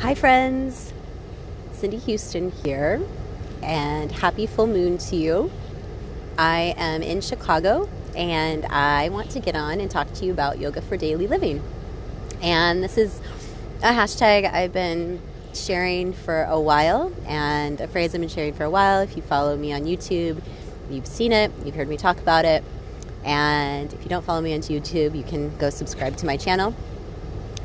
Hi friends, Cindy Huston here, and happy full moon to you. I am in Chicago, and I want to get on and talk to you about yoga for daily living. And this is a hashtag I've been sharing for a while, and a phrase I've been sharing for a while. If you follow me on YouTube, you've seen it, you've heard me talk about it. And if you don't follow me on YouTube, you can go subscribe to my channel.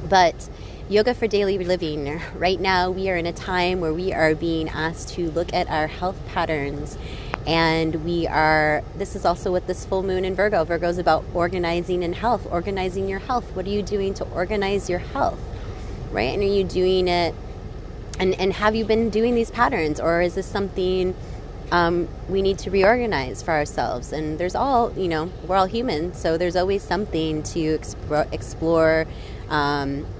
But yoga for daily living. Right now, we are in a time where we are being asked to look at our health patterns. And this is also with this full moon in Virgo. Virgo is about organizing in health, organizing your health. What are you doing to organize your health, right? And are you doing it, and have you been doing these patterns? Or is this something we need to reorganize for ourselves? And there's we're all human, so there's always something to explore,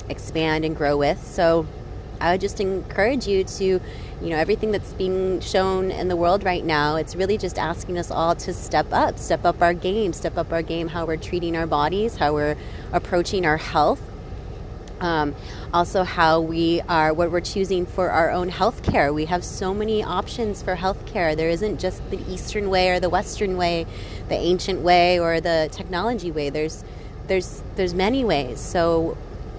expand and grow with. So I would just encourage you to, everything that's being shown in the world right now, it's really just asking us all to step up our game, how we're treating our bodies, how we're approaching our health. Also how what we're choosing for our own health care. We have so many options for health care. There isn't just the Eastern way or the Western way, the ancient way or the technology way. There's many ways. So,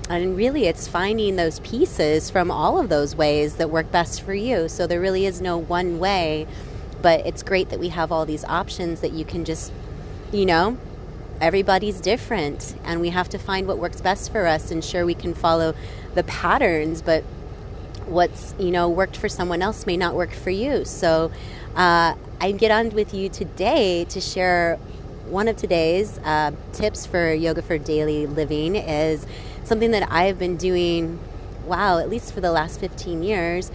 and really it's finding those pieces from all of those ways that work best for you. So there really is no one way, but it's great that we have all these options that you can just, everybody's different, and we have to find what works best for us. And sure, we can follow the patterns, but what's, worked for someone else may not work for you. So I get on with you today to share one of today's tips for yoga for daily living. Is something that I've been doing, at least for the last 15 years.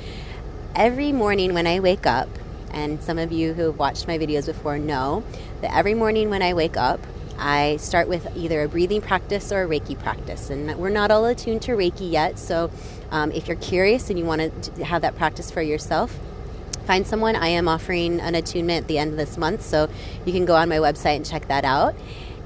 Every morning when I wake up, and some of you who have watched my videos before know that every morning when I wake up, I start with either a breathing practice or a Reiki practice. And we're not all attuned to Reiki yet, so if you're curious and you want to have that practice for yourself, find someone. I am offering an attunement at the end of this month, so you can go on my website and check that out.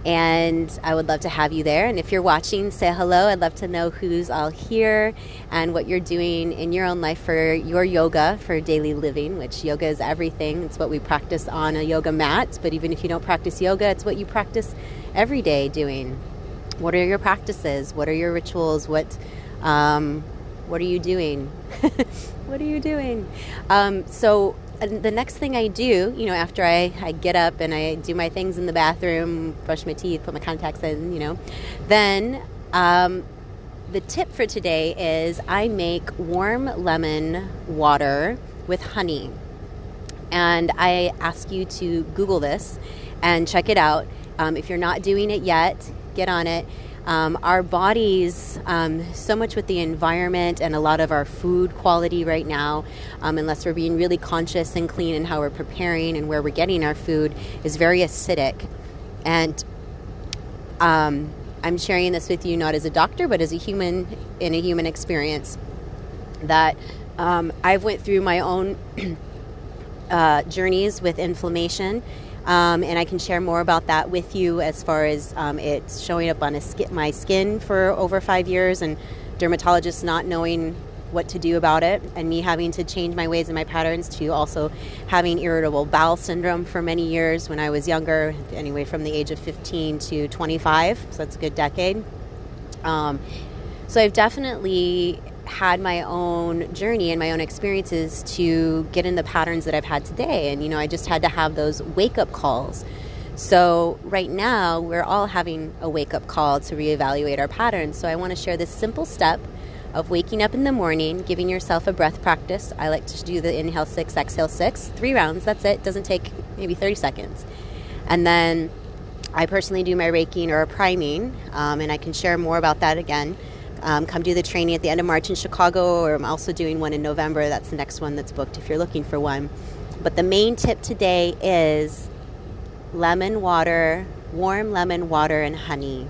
And I would love to have you there. And if you're watching, say hello. I'd love to know who's all here and what you're doing in your own life for your yoga for daily living, which yoga is everything. It's what we practice on a yoga mat. But even if you don't practice yoga, it's what you practice every day doing. What are your practices? What are your rituals? What are you doing? What are you doing? So the next thing I do, after I get up and I do my things in the bathroom, brush my teeth, put my contacts in, then the tip for today is I make warm lemon water with honey. And I ask you to Google this and check it out. If you're not doing it yet, get on it. Our bodies, so much with the environment and a lot of our food quality right now, unless we're being really conscious and clean in how we're preparing and where we're getting our food, is very acidic. And I'm sharing this with you not as a doctor, but as a human, in a human experience, that I've went through my own journeys with inflammation. And I can share more about that with you as far as it's showing up on my skin for over 5 years, and dermatologists not knowing what to do about it, and me having to change my ways and my patterns, to also having irritable bowel syndrome for many years when I was younger, anyway, from the age of 15 to 25. So that's a good decade. So I've definitely had my own journey and my own experiences to get in the patterns that I've had today. And, I just had to have those wake-up calls. So right now, we're all having a wake-up call to reevaluate our patterns. So I want to share this simple step of waking up in the morning, giving yourself a breath practice. I like to do the inhale 6, exhale 6, 3 rounds. That's it. Doesn't take maybe 30 seconds. And then I personally do my Reiki or a priming, and I can share more about that again. Come do the training at the end of March in Chicago, or I'm also doing one in November. That's the next one that's booked if you're looking for one. But the main tip today is lemon water, warm lemon water and honey.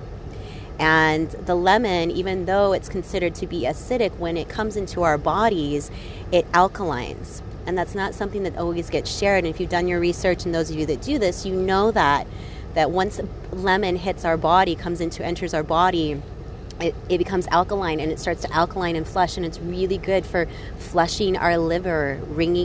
And the lemon, even though it's considered to be acidic, when it comes into our bodies, it alkalines. And that's not something that always gets shared. And if you've done your research, and those of you that do this, you know that once lemon hits our body, enters our body, it becomes alkaline, and it starts to alkaline and flush, and it's really good for flushing our liver,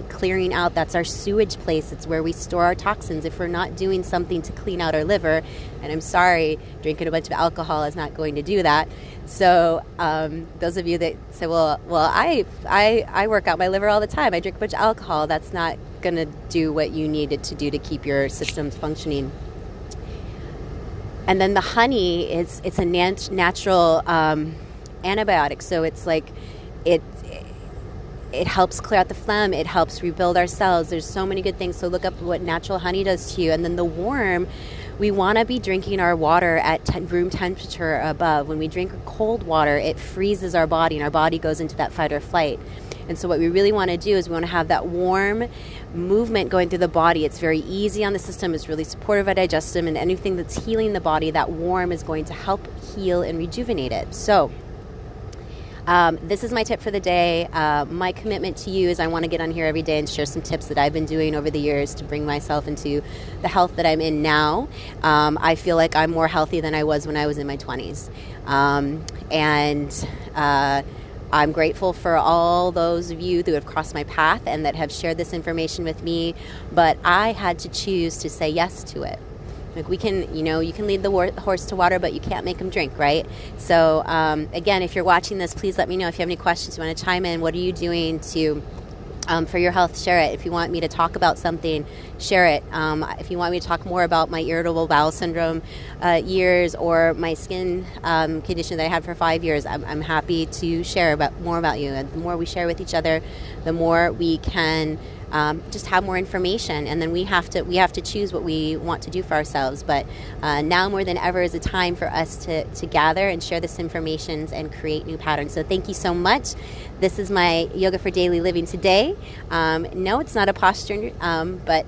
clearing out. That's our sewage place. It's where we store our toxins. If we're not doing something to clean out our liver, and I'm sorry, drinking a bunch of alcohol is not going to do that. So those of you that say, well, I work out my liver all the time, I drink a bunch of alcohol, that's not going to do what you need it to do to keep your systems functioning. And then the honey it's a natural antibiotic. So it's like it helps clear out the phlegm. It helps rebuild our cells. There's so many good things. So look up what natural honey does to you. And then the warm, we want to be drinking our water at room temperature or above. When we drink cold water, it freezes our body, and our body goes into that fight or flight. And so what we really want to do is we want to have that warm movement going through the body. It's very easy on the system. It's really supportive of digestion, and anything that's healing the body, that warm is going to help heal and rejuvenate it. So this is my tip for the day. My commitment to you is I want to get on here every day and share some tips that I've been doing over the years to bring myself into the health that I'm in now. I feel like I'm more healthy than I was when I was in my 20s. I'm grateful for all those of you who have crossed my path and that have shared this information with me, but I had to choose to say yes to it. Like you can lead the horse to water, but you can't make him drink, right? So again, if you're watching this, please let me know if you have any questions. You want to chime in? What are you doing to for your health? Share it. If you want me to talk about something, share it. If you want me to talk more about my irritable bowel syndrome years, or my skin condition that I had for 5 years, I'm happy to share more about you. And the more we share with each other, the more we can just have more information, and then we have to choose what we want to do for ourselves. But now more than ever is a time for us to gather and share this information and create new patterns. So thank you so much. This is my yoga for daily living today. No, it's not a posture, but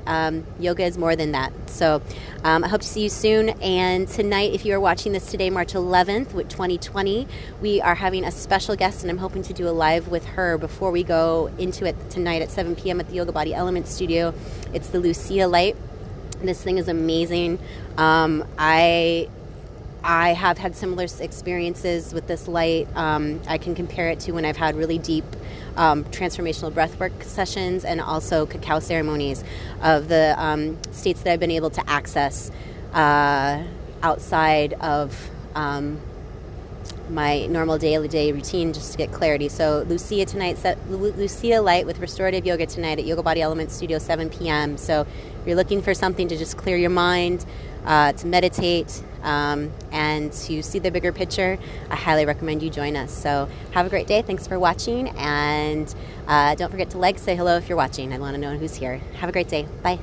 yoga is more than that. So I hope to see you soon. And tonight, if you are watching this today, March 11th, with 2020, we are having a special guest, and I'm hoping to do a live with her before we go into it tonight at 7 p.m. at the Yoga Body Element Studio. It's the Lucia light. This thing is amazing. I have had similar experiences with this light. I can compare it to when I've had really deep transformational breathwork sessions, and also cacao ceremonies of the states that I've been able to access outside of my normal daily routine, just to get clarity. So Lucia tonight, Lucia Light with Restorative Yoga tonight at Yoga Body Element Studio, 7 p.m. So if you're looking for something to just clear your mind, to meditate, and to see the bigger picture, I highly recommend you join us. So have a great day. Thanks for watching, and don't forget to say hello if you're watching. I want to know who's here. Have a great day. Bye.